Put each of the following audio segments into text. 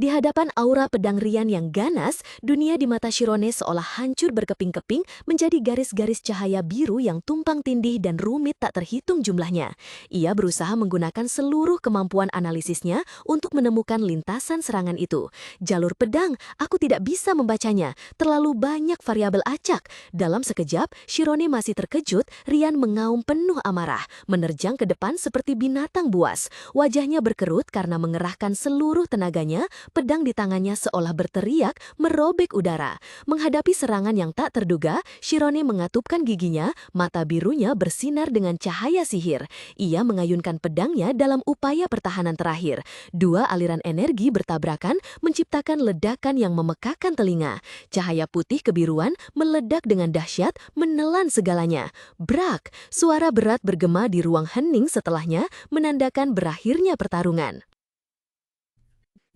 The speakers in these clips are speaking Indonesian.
Di hadapan aura pedang Rian yang ganas, dunia di mata Shirone seolah hancur berkeping-keping menjadi garis-garis cahaya biru yang tumpang tindih dan rumit tak terhitung jumlahnya. Ia berusaha menggunakan seluruh kemampuan analisisnya untuk menemukan lintasan serangan itu. Jalur pedang, aku tidak bisa membacanya, terlalu banyak variabel acak. Dalam sekejap, Shirone masih terkejut, Rian mengaum penuh amarah, menerjang ke depan seperti binatang buas. Wajahnya berkerut karena mengerahkan seluruh tenaganya. Pedang di tangannya seolah berteriak, merobek udara. Menghadapi serangan yang tak terduga, Shirone mengatupkan giginya, mata birunya bersinar dengan cahaya sihir. Ia mengayunkan pedangnya dalam upaya pertahanan terakhir. Dua aliran energi bertabrakan, menciptakan ledakan yang memekakan telinga. Cahaya putih kebiruan meledak dengan dahsyat, menelan segalanya. Brak! Suara berat bergema di ruang hening setelahnya, menandakan berakhirnya pertarungan.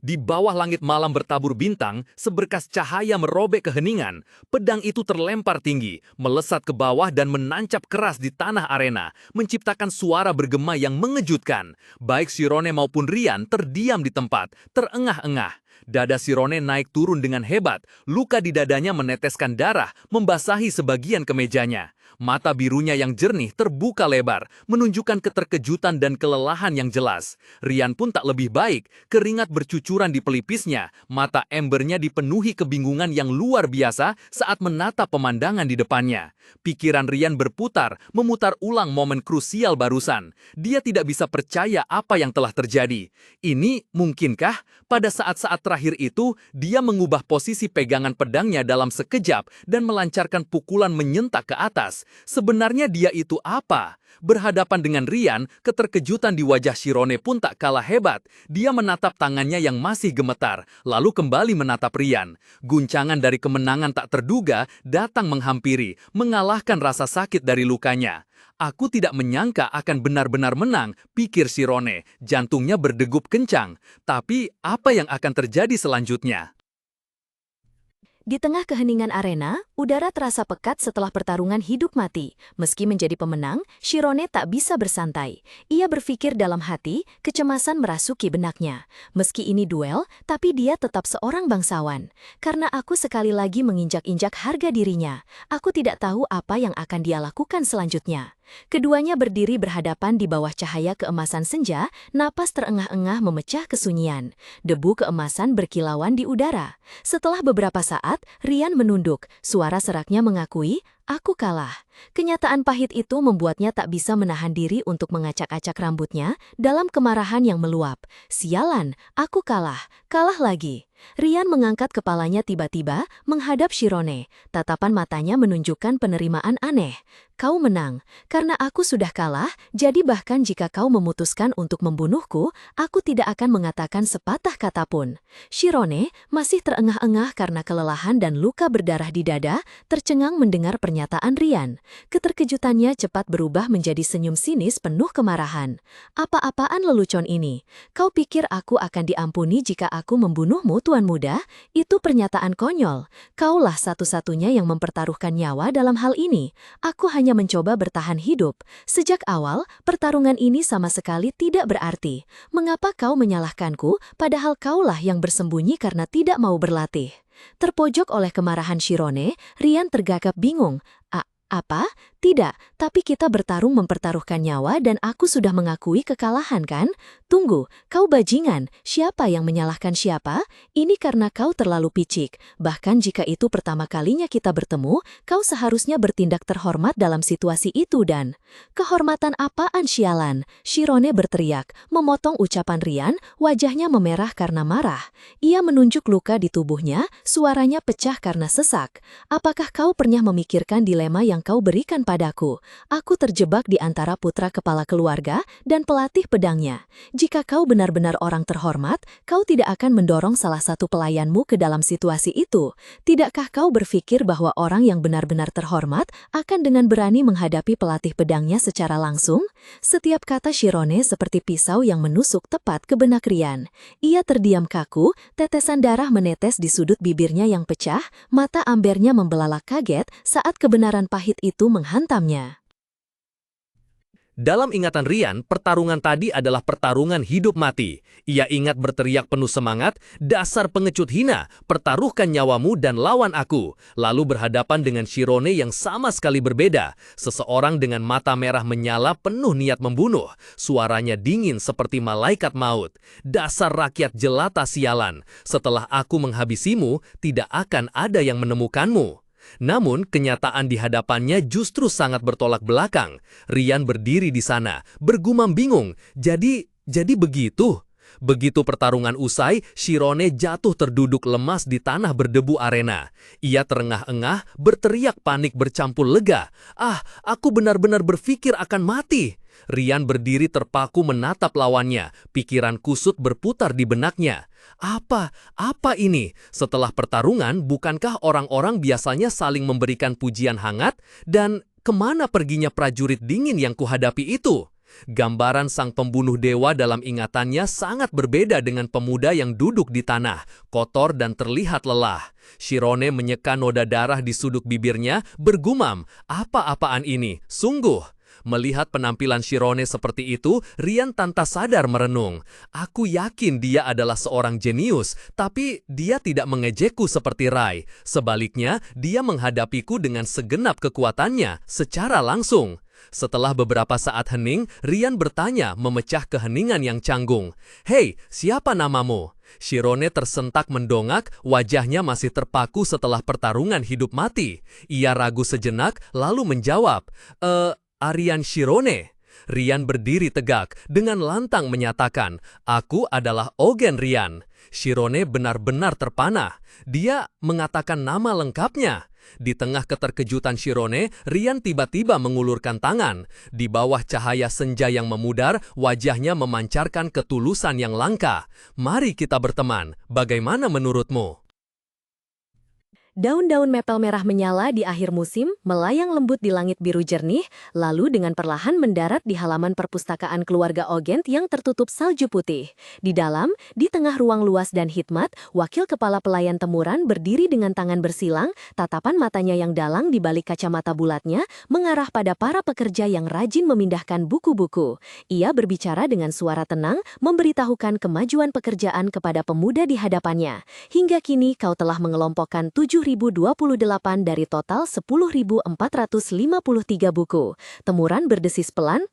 Di bawah langit malam bertabur bintang, seberkas cahaya merobek keheningan. Pedang itu terlempar tinggi, melesat ke bawah dan menancap keras di tanah arena, menciptakan suara bergema yang mengejutkan. Baik Shirone maupun Rian terdiam di tempat, terengah-engah. Dada Shirone naik turun dengan hebat, luka di dadanya meneteskan darah, membasahi sebagian kemejanya. Mata birunya yang jernih terbuka lebar, menunjukkan keterkejutan dan kelelahan yang jelas. Rian pun tak lebih baik, keringat bercucuran di pelipisnya, mata embernya dipenuhi kebingungan yang luar biasa saat menatap pemandangan di depannya. Pikiran Rian berputar, memutar ulang momen krusial barusan. Dia tidak bisa percaya apa yang telah terjadi. Ini mungkinkah pada saat-saat terakhir itu dia mengubah posisi pegangan pedangnya dalam sekejap dan melancarkan pukulan menyentak ke atas? Sebenarnya dia itu apa? Berhadapan dengan Rian, keterkejutan di wajah Shirone pun tak kalah hebat. Dia menatap tangannya yang masih gemetar, lalu kembali menatap Rian. Guncangan dari kemenangan tak terduga datang menghampiri, mengalahkan rasa sakit dari lukanya. Aku tidak menyangka akan benar-benar menang, pikir Shirone. Jantungnya berdegup kencang. Tapi apa yang akan terjadi selanjutnya? Di tengah keheningan arena, udara terasa pekat setelah pertarungan hidup mati. Meski menjadi pemenang, Shirone tak bisa bersantai. Ia berpikir dalam hati, kecemasan merasuki benaknya. Meski ini duel, tapi dia tetap seorang bangsawan. Karena aku sekali lagi menginjak-injak harga dirinya, aku tidak tahu apa yang akan dia lakukan selanjutnya. Keduanya berdiri berhadapan di bawah cahaya keemasan senja, napas terengah-engah memecah kesunyian. Debu keemasan berkilauan di udara. Setelah beberapa saat, Rian menunduk. Suara seraknya mengakui, "Aku kalah." Kenyataan pahit itu membuatnya tak bisa menahan diri untuk mengacak-acak rambutnya dalam kemarahan yang meluap. Sialan, aku kalah, kalah lagi. Rian mengangkat kepalanya tiba-tiba menghadap Shirone. Tatapan matanya menunjukkan penerimaan aneh. Kau menang. Karena aku sudah kalah, jadi bahkan jika kau memutuskan untuk membunuhku, aku tidak akan mengatakan sepatah kata pun. Shirone masih terengah-engah karena kelelahan dan luka berdarah di dada, tercengang mendengar pernyataan Rian. Keterkejutannya cepat berubah menjadi senyum sinis penuh kemarahan. Apa-apaan lelucon ini? Kau pikir aku akan diampuni jika aku membunuhmu, Tuan Muda? Itu pernyataan konyol. Kaulah satu-satunya yang mempertaruhkan nyawa dalam hal ini. Aku hanya mencoba bertahan hidup. Sejak awal, pertarungan ini sama sekali tidak berarti. Mengapa kau menyalahkanku, padahal kaulah yang bersembunyi karena tidak mau berlatih? Terpojok oleh kemarahan Shirone, Rian tergagap bingung. Apa? Tidak, tapi kita bertarung mempertaruhkan nyawa dan aku sudah mengakui kekalahan kan? Tunggu, kau bajingan, siapa yang menyalahkan siapa? Ini karena kau terlalu picik. Bahkan jika itu pertama kalinya kita bertemu, kau seharusnya bertindak terhormat dalam situasi itu dan... Kehormatan apaan sialan? Shirone berteriak, memotong ucapan Rian, wajahnya memerah karena marah. Ia menunjuk luka di tubuhnya, suaranya pecah karena sesak. Apakah kau pernah memikirkan dilema yang kau berikan padaku? Aku terjebak di antara putra kepala keluarga dan pelatih pedangnya. Jika kau benar-benar orang terhormat, kau tidak akan mendorong salah satu pelayanmu ke dalam situasi itu. Tidakkah kau berpikir bahwa orang yang benar-benar terhormat akan dengan berani menghadapi pelatih pedangnya secara langsung? Setiap kata Shirone seperti pisau yang menusuk tepat ke benak Rian. Ia terdiam kaku, tetesan darah menetes di sudut bibirnya yang pecah, mata ambernya membelalak kaget saat kebenaran pahit itu menghantamnya. Dalam ingatan Rian, pertarungan tadi adalah pertarungan hidup mati. Ia ingat berteriak penuh semangat, "Dasar pengecut hina, pertaruhkan nyawamu dan lawan aku." Lalu berhadapan dengan Shirone yang sama sekali berbeda. Seseorang dengan mata merah menyala penuh niat membunuh. Suaranya dingin seperti malaikat maut. "Dasar rakyat jelata sialan, setelah aku menghabisimu, tidak akan ada yang menemukanmu." Namun, kenyataan di hadapannya justru sangat bertolak belakang. Rian berdiri di sana, bergumam bingung. Jadi begitu? Begitu pertarungan usai, Shirone jatuh terduduk lemas di tanah berdebu arena. Ia terengah-engah, berteriak panik bercampur lega. "Ah, aku benar-benar berpikir akan mati." Rian berdiri terpaku menatap lawannya, pikiran kusut berputar di benaknya. Apa ini? Setelah pertarungan, bukankah orang-orang biasanya saling memberikan pujian hangat? Dan kemana perginya prajurit dingin yang kuhadapi itu? Gambaran sang pembunuh dewa dalam ingatannya sangat berbeda dengan pemuda yang duduk di tanah, kotor dan terlihat lelah. Shirone menyeka noda darah di sudut bibirnya, bergumam, "Apa-apaan ini? Sungguh." Melihat penampilan Shirone seperti itu, Rian tanpa sadar merenung. "Aku yakin dia adalah seorang jenius, tapi dia tidak mengejekku seperti Rai. Sebaliknya, dia menghadapiku dengan segenap kekuatannya, secara langsung." Setelah beberapa saat hening, Rian bertanya memecah keheningan yang canggung. "Hei, siapa namamu?" Shirone tersentak mendongak, wajahnya masih terpaku setelah pertarungan hidup mati. Ia ragu sejenak, lalu menjawab, "Aryan Shirone." Rian berdiri tegak, dengan lantang menyatakan, "Aku adalah Ogen Rian." Shirone benar-benar terpanah. Dia mengatakan nama lengkapnya. Di tengah keterkejutan Shirone, Rian tiba-tiba mengulurkan tangan. Di bawah cahaya senja yang memudar, wajahnya memancarkan ketulusan yang langka. "Mari kita berteman, bagaimana menurutmu?" Daun-daun mepel merah menyala di akhir musim, melayang lembut di langit biru jernih, lalu dengan perlahan mendarat di halaman perpustakaan keluarga Ogent yang tertutup salju putih. Di dalam, di tengah ruang luas dan hikmat, wakil kepala pelayan temuran berdiri dengan tangan bersilang, tatapan matanya yang dalang di balik kacamata bulatnya, mengarah pada para pekerja yang rajin memindahkan buku-buku. Ia berbicara dengan suara tenang, memberitahukan kemajuan pekerjaan kepada pemuda di hadapannya. "Hingga kini kau telah mengelompokkan 7.028 dari total 10.453 buku." Temuran berdesis pelan,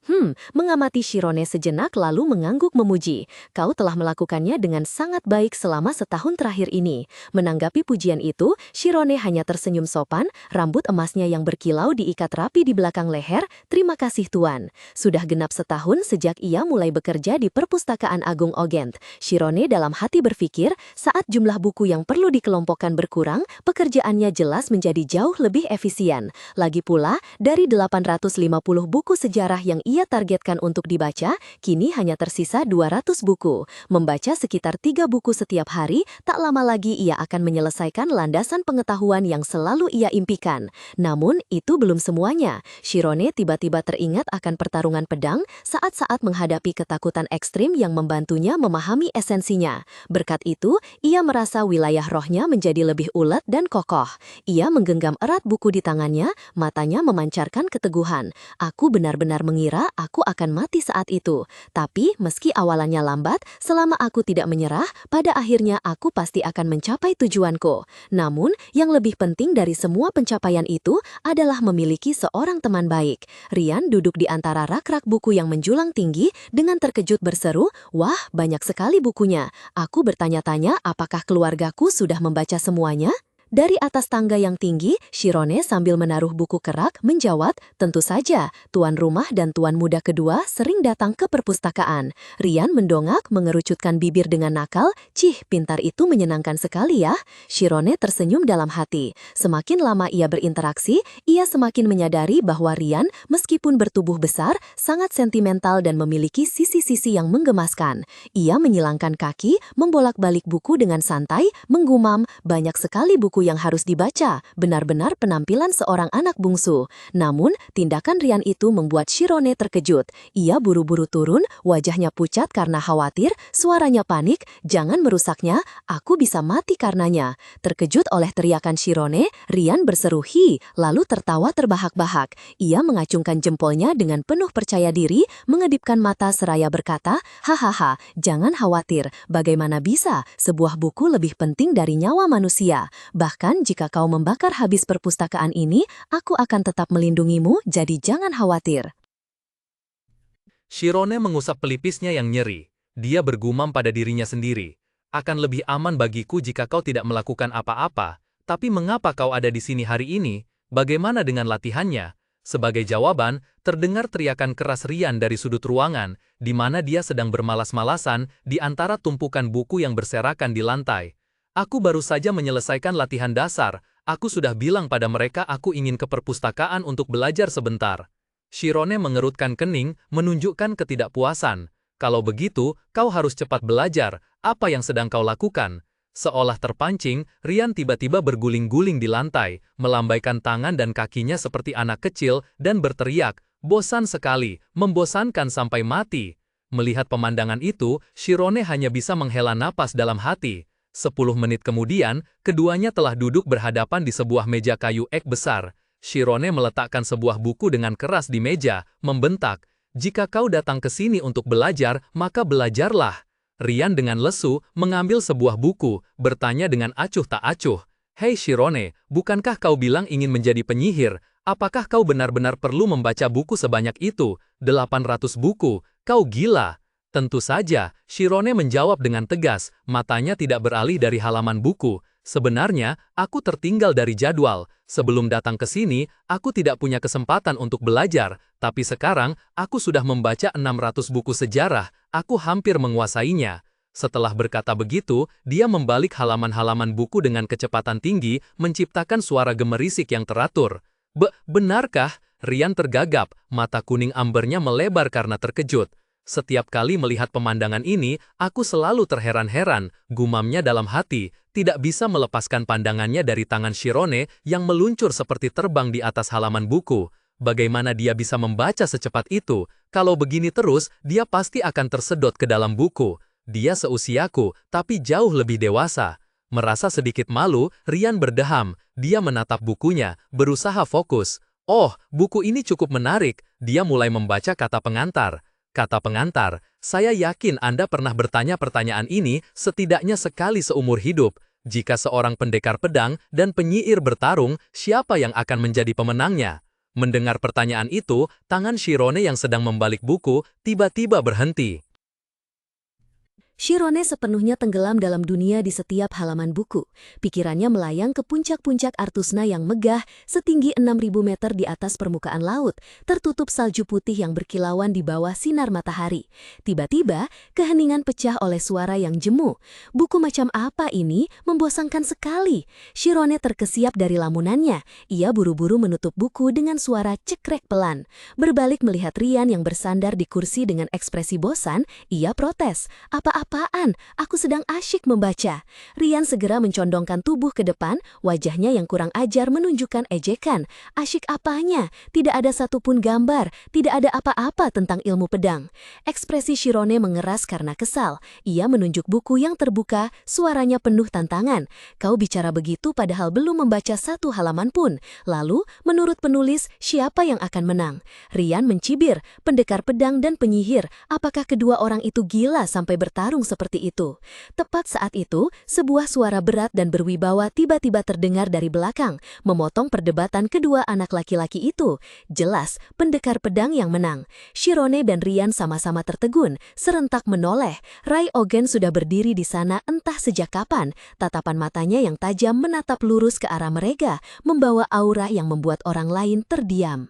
mengamati Shirone sejenak lalu mengangguk memuji. "Kau telah melakukannya dengan sangat baik selama setahun terakhir ini." Menanggapi pujian itu, Shirone hanya tersenyum sopan, rambut emasnya yang berkilau diikat rapi di belakang leher. "Terima kasih Tuan." Sudah genap setahun sejak ia mulai bekerja di Perpustakaan Agung Ogent. Shirone dalam hati berpikir, saat jumlah buku yang perlu dikelompokkan berkurang, pekerjaannya jelas menjadi jauh lebih efisien. Lagi pula, dari 850 buku sejarah yang ia targetkan untuk dibaca, kini hanya tersisa 200 buku. Membaca sekitar 3 buku setiap hari, tak lama lagi ia akan menyelesaikan landasan pengetahuan yang selalu ia impikan. Namun, itu belum semuanya. Shirone tiba-tiba teringat akan pertarungan pedang saat-saat menghadapi ketakutan ekstrim yang membantunya memahami esensinya. Berkat itu, ia merasa wilayah rohnya menjadi lebih ulet dan kokoh. Ia menggenggam erat buku di tangannya, matanya memancarkan keteguhan. "Aku benar-benar mengira aku akan mati saat itu. Tapi meski awalannya lambat, selama aku tidak menyerah, pada akhirnya aku pasti akan mencapai tujuanku." Namun, yang lebih penting dari semua pencapaian itu adalah memiliki seorang teman baik. Rian duduk di antara rak-rak buku yang menjulang tinggi, dengan terkejut berseru, "Wah, banyak sekali bukunya. Aku bertanya-tanya apakah keluargaku sudah membaca semuanya?" Dari atas tangga yang tinggi, Shirone sambil menaruh buku kerak menjawab, "Tentu saja, tuan rumah dan tuan muda kedua sering datang ke perpustakaan." Rian mendongak mengerucutkan bibir dengan nakal, "Cih, pintar itu menyenangkan sekali ya." Shirone tersenyum dalam hati. Semakin lama ia berinteraksi, ia semakin menyadari bahwa Rian, meskipun bertubuh besar, sangat sentimental dan memiliki sisi-sisi yang menggemaskan. Ia menyilangkan kaki, membolak-balik buku dengan santai, menggumam, "Banyak sekali buku buku yang harus dibaca, benar-benar penampilan seorang anak bungsu. Namun, tindakan Rian itu membuat Shirone terkejut. Ia buru-buru turun, wajahnya pucat karena khawatir, suaranya panik, "Jangan merusaknya, aku bisa mati karenanya." Terkejut oleh teriakan Shirone, Rian berseru "Hi", lalu tertawa terbahak-bahak. Ia mengacungkan jempolnya dengan penuh percaya diri, mengedipkan mata seraya berkata, "Hahaha, jangan khawatir, bagaimana bisa, sebuah buku lebih penting dari nyawa manusia. Bahkan jika kau membakar habis perpustakaan ini, aku akan tetap melindungimu, jadi jangan khawatir." Shirone mengusap pelipisnya yang nyeri. Dia bergumam pada dirinya sendiri. Akan lebih aman bagiku jika kau tidak melakukan apa-apa, tapi mengapa kau ada di sini hari ini? Bagaimana dengan latihannya? Sebagai jawaban, terdengar teriakan keras Rian dari sudut ruangan, di mana dia sedang bermalas-malasan di antara tumpukan buku yang berserakan di lantai. "Aku baru saja menyelesaikan latihan dasar. Aku sudah bilang pada mereka aku ingin ke perpustakaan untuk belajar sebentar." Shirone mengerutkan kening, menunjukkan ketidakpuasan. "Kalau begitu, kau harus cepat belajar. Apa yang sedang kau lakukan?" Seolah terpancing, Rian tiba-tiba berguling-guling di lantai, melambaikan tangan dan kakinya seperti anak kecil, dan berteriak, "Bosan sekali, membosankan sampai mati." Melihat pemandangan itu, Shirone hanya bisa menghela napas dalam hati. 10 menit kemudian, keduanya telah duduk berhadapan di sebuah meja kayu ek besar. Shirone meletakkan sebuah buku dengan keras di meja, membentak, "Jika kau datang ke sini untuk belajar, maka belajarlah." Rian dengan lesu mengambil sebuah buku, bertanya dengan acuh tak acuh, "Hei Shirone, bukankah kau bilang ingin menjadi penyihir? Apakah kau benar-benar perlu membaca buku sebanyak itu? 800 buku, kau gila." Tentu saja, Shirone menjawab dengan tegas, matanya tidak beralih dari halaman buku. "Sebenarnya, aku tertinggal dari jadwal. Sebelum datang ke sini, aku tidak punya kesempatan untuk belajar, tapi sekarang, aku sudah membaca 600 buku sejarah, aku hampir menguasainya." Setelah berkata begitu, dia membalik halaman-halaman buku dengan kecepatan tinggi, menciptakan suara gemerisik yang teratur. Benarkah?" Rian tergagap, mata kuning ambernya melebar karena terkejut. "Setiap kali melihat pemandangan ini, aku selalu terheran-heran," gumamnya dalam hati, tidak bisa melepaskan pandangannya dari tangan Shirone yang meluncur seperti terbang di atas halaman buku. Bagaimana dia bisa membaca secepat itu? Kalau begini terus, dia pasti akan tersedot ke dalam buku. Dia seusiaku, tapi jauh lebih dewasa. Merasa sedikit malu, Rian berdeham. Dia menatap bukunya, berusaha fokus. "Oh, buku ini cukup menarik." Dia mulai membaca kata pengantar. Kata pengantar, "Saya yakin Anda pernah bertanya pertanyaan ini setidaknya sekali seumur hidup. Jika seorang pendekar pedang dan penyihir bertarung, siapa yang akan menjadi pemenangnya?" Mendengar pertanyaan itu, tangan Shirone yang sedang membalik buku tiba-tiba berhenti. Shirone sepenuhnya tenggelam dalam dunia di setiap halaman buku. Pikirannya melayang ke puncak-puncak Artusna yang megah setinggi 6.000 meter di atas permukaan laut, tertutup salju putih yang berkilauan di bawah sinar matahari. Tiba-tiba, keheningan pecah oleh suara yang jemu. "Buku macam apa ini? Membosankan sekali." Shirone terkesiap dari lamunannya. Ia buru-buru menutup buku dengan suara cekrek pelan. Berbalik melihat Rian yang bersandar di kursi dengan ekspresi bosan, ia protes, "Apa-apaan? Aku sedang asyik membaca." Rian segera mencondongkan tubuh ke depan, wajahnya yang kurang ajar menunjukkan ejekan. "Asyik apanya? Tidak ada satupun gambar, tidak ada apa-apa tentang ilmu pedang." Ekspresi Shirone mengeras karena kesal. Ia menunjuk buku yang terbuka, suaranya penuh tantangan. "Kau bicara begitu padahal belum membaca satu halaman pun. Lalu, menurut penulis, siapa yang akan menang?" Rian mencibir, pendekar pedang dan penyihir. Apakah kedua orang itu gila sampai bertarung seperti itu? Tepat saat itu, sebuah suara berat dan berwibawa tiba-tiba terdengar dari belakang, memotong perdebatan kedua anak laki-laki itu. Jelas, pendekar pedang yang menang. Shirone dan Rian sama-sama tertegun, serentak menoleh. Rai Ogen sudah berdiri di sana entah sejak kapan. Tatapan matanya yang tajam menatap lurus ke arah mereka, membawa aura yang membuat orang lain terdiam.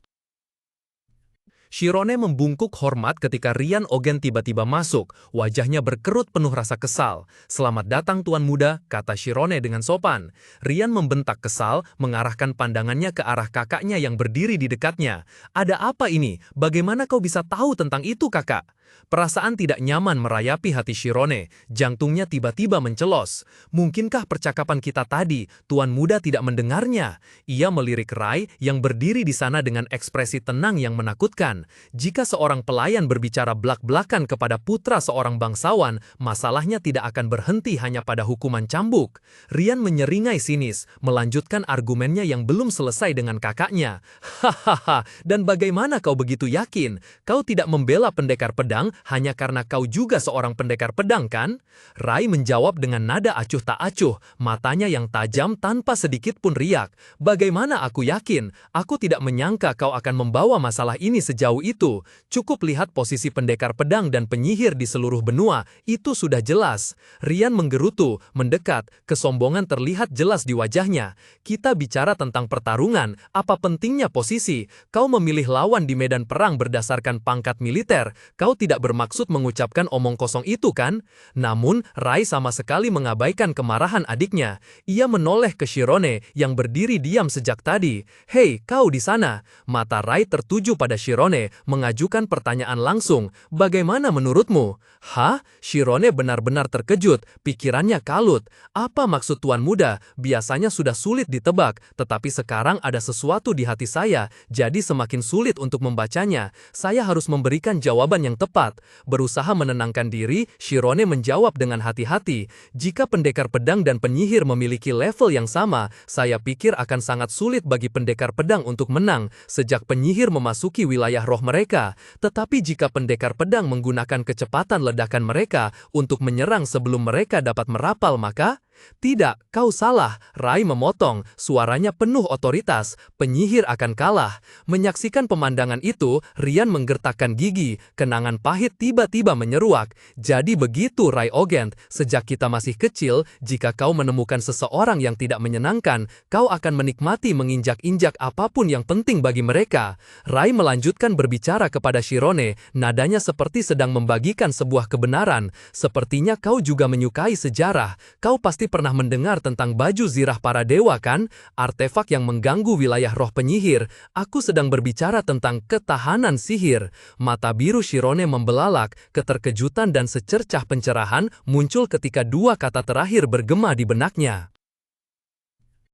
Shirone membungkuk hormat ketika Rian Ogen tiba-tiba masuk. Wajahnya berkerut penuh rasa kesal. "Selamat datang Tuan Muda," kata Shirone dengan sopan. Rian membentak kesal, mengarahkan pandangannya ke arah kakaknya yang berdiri di dekatnya. "Ada apa ini? Bagaimana kau bisa tahu tentang itu, kakak?" Perasaan tidak nyaman merayapi hati Shirone, jantungnya tiba-tiba mencelos. Mungkinkah percakapan kita tadi, Tuan Muda tidak mendengarnya? Ia melirik Rai yang berdiri di sana dengan ekspresi tenang yang menakutkan. Jika seorang pelayan berbicara blak-blakan kepada putra seorang bangsawan, masalahnya tidak akan berhenti hanya pada hukuman cambuk. Rian menyeringai sinis, melanjutkan argumennya yang belum selesai dengan kakaknya. Hahaha, dan bagaimana kau begitu yakin? Kau tidak membela pendekar pedang hanya karena kau juga seorang pendekar pedang, kan? Rai menjawab dengan nada acuh tak acuh, matanya yang tajam tanpa sedikit pun riak. Bagaimana aku yakin? Aku tidak menyangka kau akan membawa masalah ini sejauh itu. Cukup lihat posisi pendekar pedang dan penyihir di seluruh benua, itu sudah jelas. Rian menggerutu, mendekat, kesombongan terlihat jelas di wajahnya. Kita bicara tentang pertarungan, apa pentingnya posisi? Kau memilih lawan di medan perang berdasarkan pangkat militer, kau tidak bermaksud mengucapkan omong kosong itu, kan? Namun, Rai sama sekali mengabaikan kemarahan adiknya. Ia menoleh ke Shirone yang berdiri diam sejak tadi. Hei, kau di sana. Mata Rai tertuju pada Shirone, mengajukan pertanyaan langsung. Bagaimana menurutmu? Hah? Shirone benar-benar terkejut, pikirannya kalut. Apa maksud Tuan Muda? Biasanya sudah sulit ditebak, tetapi sekarang ada sesuatu di hati saya, jadi semakin sulit untuk membacanya. Saya harus memberikan jawaban yang tepat. Berusaha menenangkan diri, Shirone menjawab dengan hati-hati. Jika pendekar pedang dan penyihir memiliki level yang sama, saya pikir akan sangat sulit bagi pendekar pedang untuk menang sejak penyihir memasuki wilayah roh mereka. Tetapi jika pendekar pedang menggunakan kecepatan ledakan mereka untuk menyerang sebelum mereka dapat merapal, maka... Tidak, kau salah. Rai memotong, suaranya penuh otoritas. Penyihir akan kalah. Menyaksikan pemandangan itu, Rian menggertakkan gigi. Kenangan pahit tiba-tiba menyeruak. Jadi begitu, Rai Ogent. Sejak kita masih kecil, jika kau menemukan seseorang yang tidak menyenangkan, kau akan menikmati menginjak-injak apapun yang penting bagi mereka. Rai melanjutkan berbicara kepada Shirone, nadanya seperti sedang membagikan sebuah kebenaran. Sepertinya kau juga menyukai sejarah. Kau pasti pernah mendengar tentang baju zirah para dewa, kan? Artefak yang mengganggu wilayah roh penyihir. Aku sedang berbicara tentang ketahanan sihir. Mata biru Shirone membelalak, keterkejutan dan secercah pencerahan muncul ketika dua kata terakhir bergema di benaknya.